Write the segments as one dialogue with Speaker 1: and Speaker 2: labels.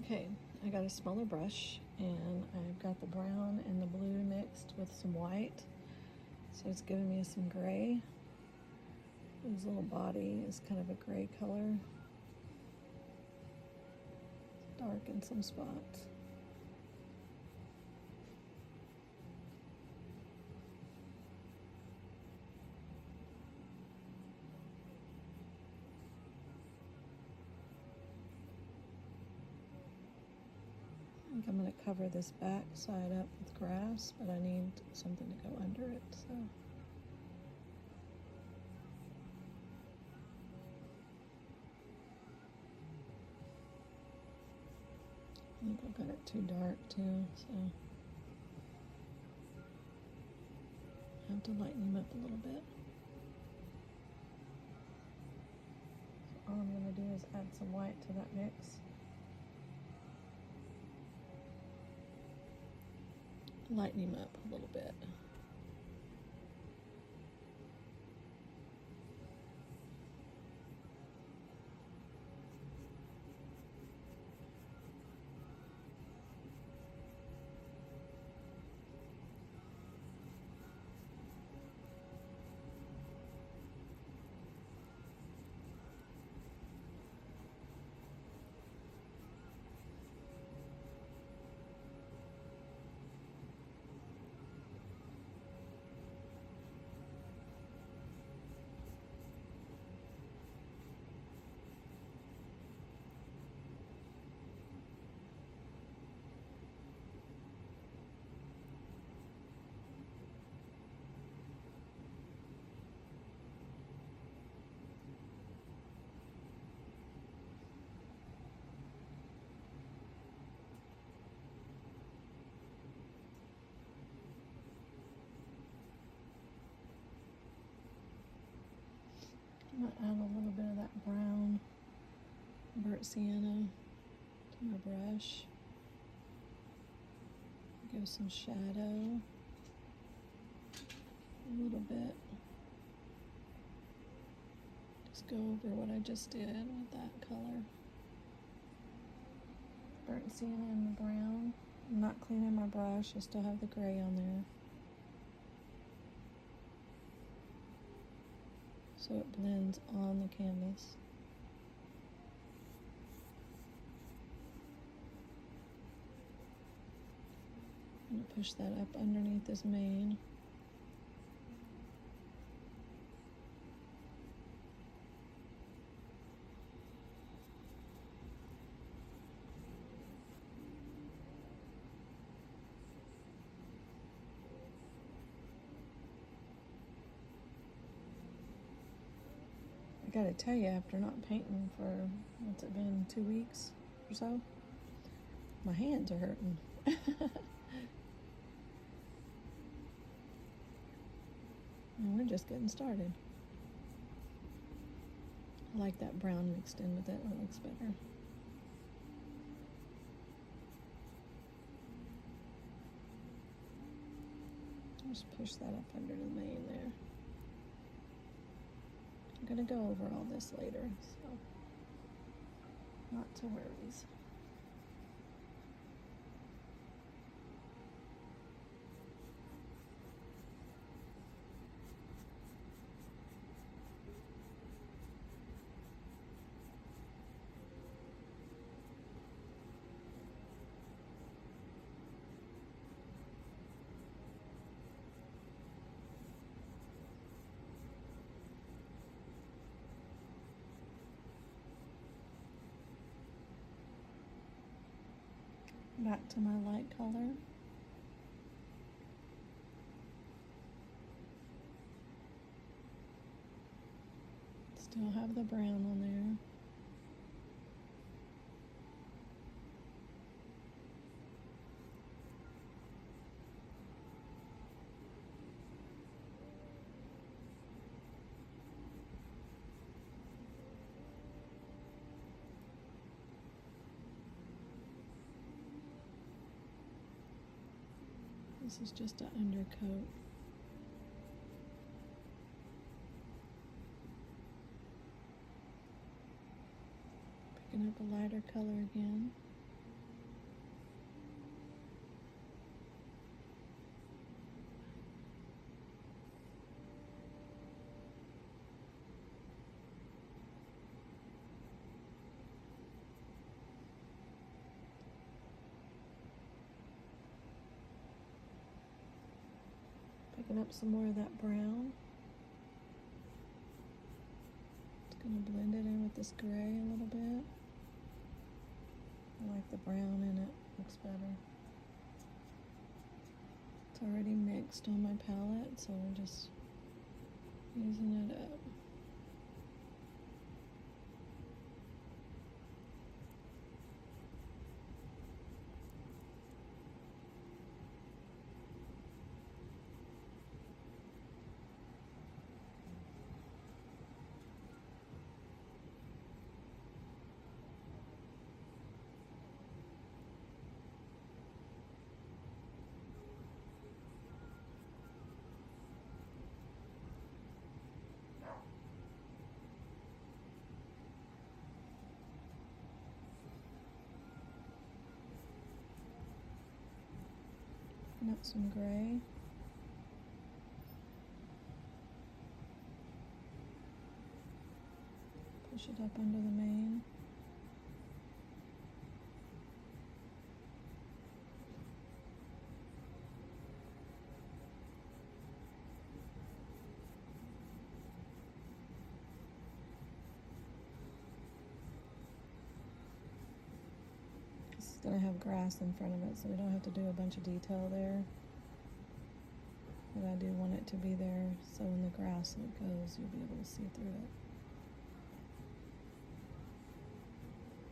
Speaker 1: Okay, I got a smaller brush and I've got the brown and the blue mixed with some white. So it's giving me some gray. His little body is kind of a gray color. It's dark in some spots. I think I'm going to cover this back side up with grass, but I need something to go under it, so. I think I've got it too dark too, so I have to lighten him up a little bit. So all I'm going to do is add some white to that mix. Lighten him up a little bit. I'm going to add a little bit of that brown burnt sienna to my brush. Give some shadow a little bit. Just go over what I just did with that color. Burnt sienna and the brown. I'm not cleaning my brush, I still have the gray on there. So it blends on the canvas. I'm going to push that up underneath this mane. I gotta tell you, after not painting for, what's it been, 2 weeks or so? My hands are hurting. And we're just getting started. I like that brown mixed in with it, it looks better. Just push that up under the mane there. I'm gonna go over all this later, so not to worries. Back to my light color. Still have the brown on there. This is just an undercoat. Picking up a lighter color again. picking up some more of that brown. Just gonna blend it in with this gray a little bit. I like the brown in it, looks better. It's already mixed on my palette, so I'm just using it up. Picking up some gray. Push it up under the mane. This is going to have grass in front of it, so we don't have to do a bunch of detail there. But I do want it to be there, so when the grass goes, you'll be able to see through it.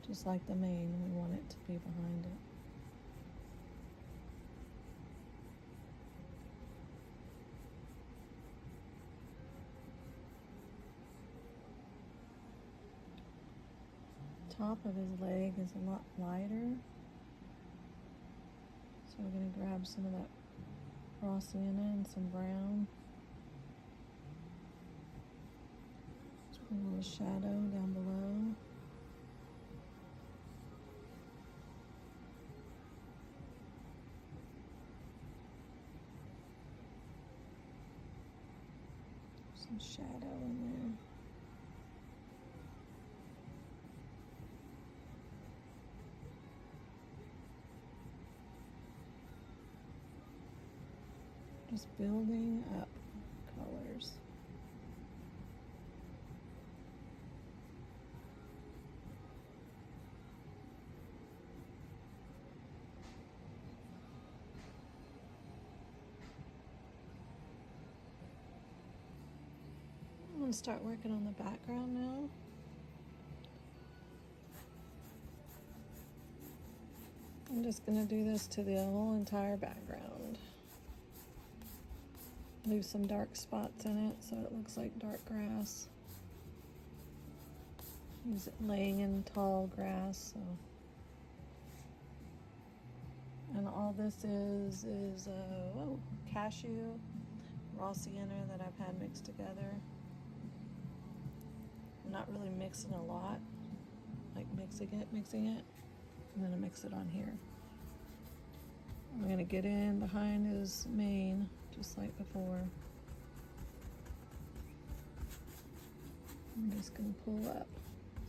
Speaker 1: Just like the mane, we want it to be behind it. Top of his leg is a lot lighter, so we're going to grab some of that raw sienna and some brown. Just put a little shadow down below. Some shadow in there. Just building up colors. I'm going to start working on the background now. I'm just going to do this to the whole entire background. Leave some dark spots in it so it looks like dark grass. Use it laying in tall grass. So. And all this is cashew, raw sienna that I've had mixed together. I'm not really mixing a lot, like mixing it. I'm gonna mix it on here. I'm gonna get in behind his mane, just like before. I'm just gonna pull up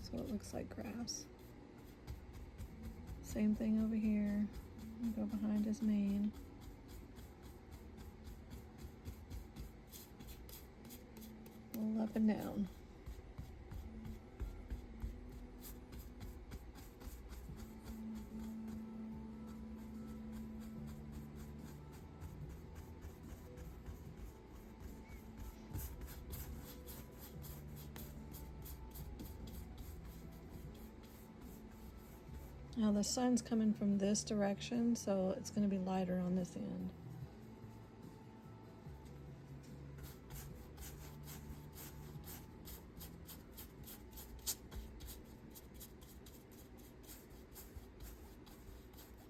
Speaker 1: so it looks like grass. Same thing over here. Go behind his mane. Pull up and down. Now the sun's coming from this direction, so it's going to be lighter on this end.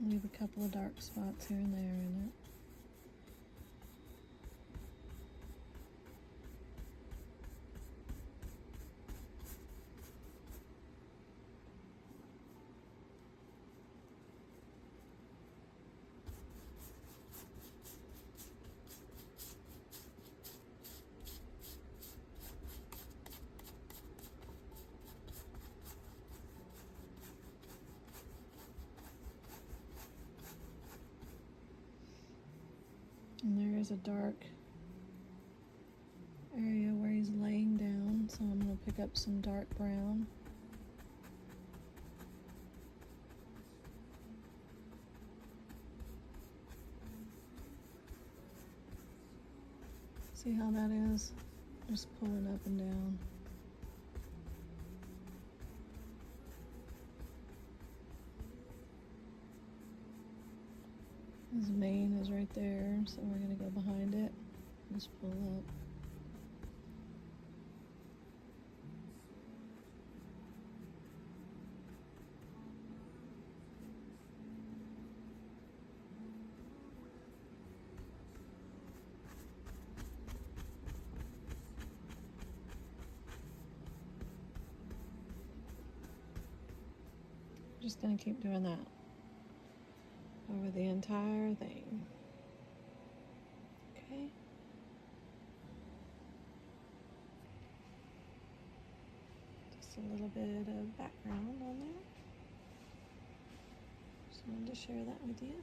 Speaker 1: Leave a couple of dark spots here and there in it. And there is a dark pick up some dark brown. See how that is? Just pulling up and down. His mane is right there, so we're going to go behind it. Just pull up. Just going to keep doing that over the entire thing. Okay. Just a little bit of background on there. Just wanted to share that with you.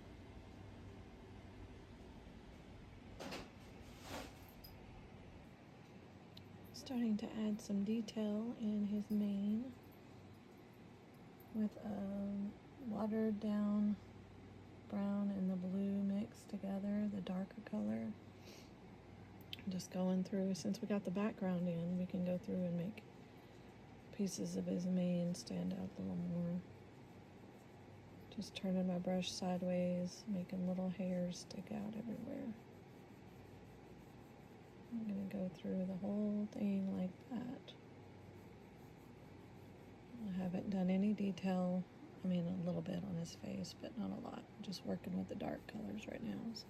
Speaker 1: Starting to add some detail in his mane with a watered down brown and the blue mixed together, the darker color. Just going through, since we got the background in, we can go through and make pieces of his mane stand out a little more. Just turning my brush sideways, making little hairs stick out everywhere. I'm going to go through the whole thing like that. I haven't done any detail, I mean a little bit on his face, but not a lot. I'm just working with the dark colors right now. So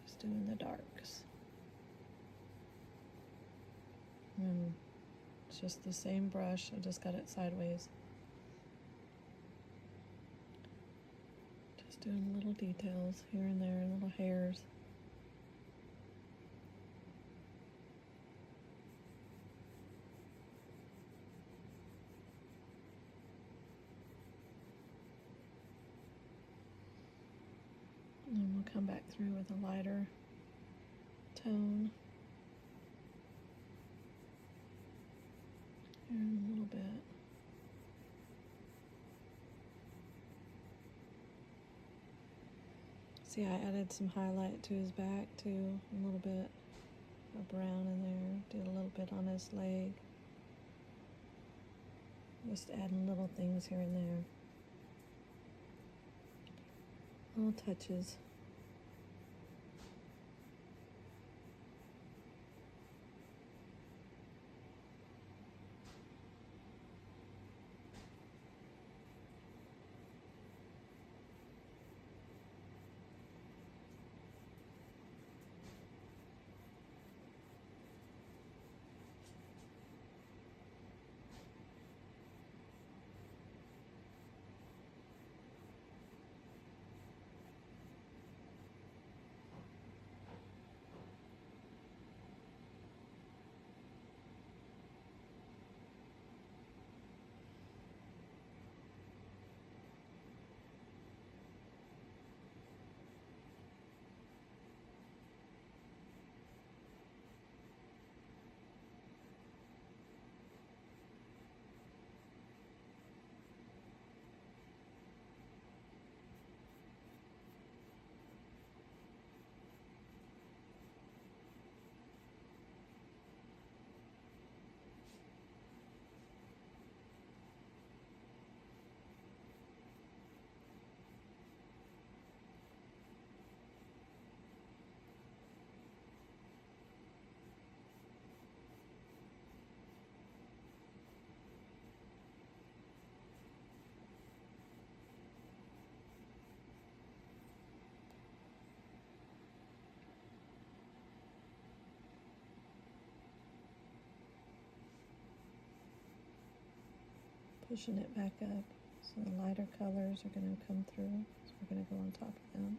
Speaker 1: just doing the darks. And it's just the same brush, I just got it sideways. Just doing little details here and there, little hairs. And then we'll come back through with a lighter tone. Here in a little bit. See, I added some highlight to his back too, a little bit of brown in there. Did a little bit on his leg. Just adding little things here and there. Little touches. Pushing it back up. So the lighter colors are going to come through. So we're going to go on top of them.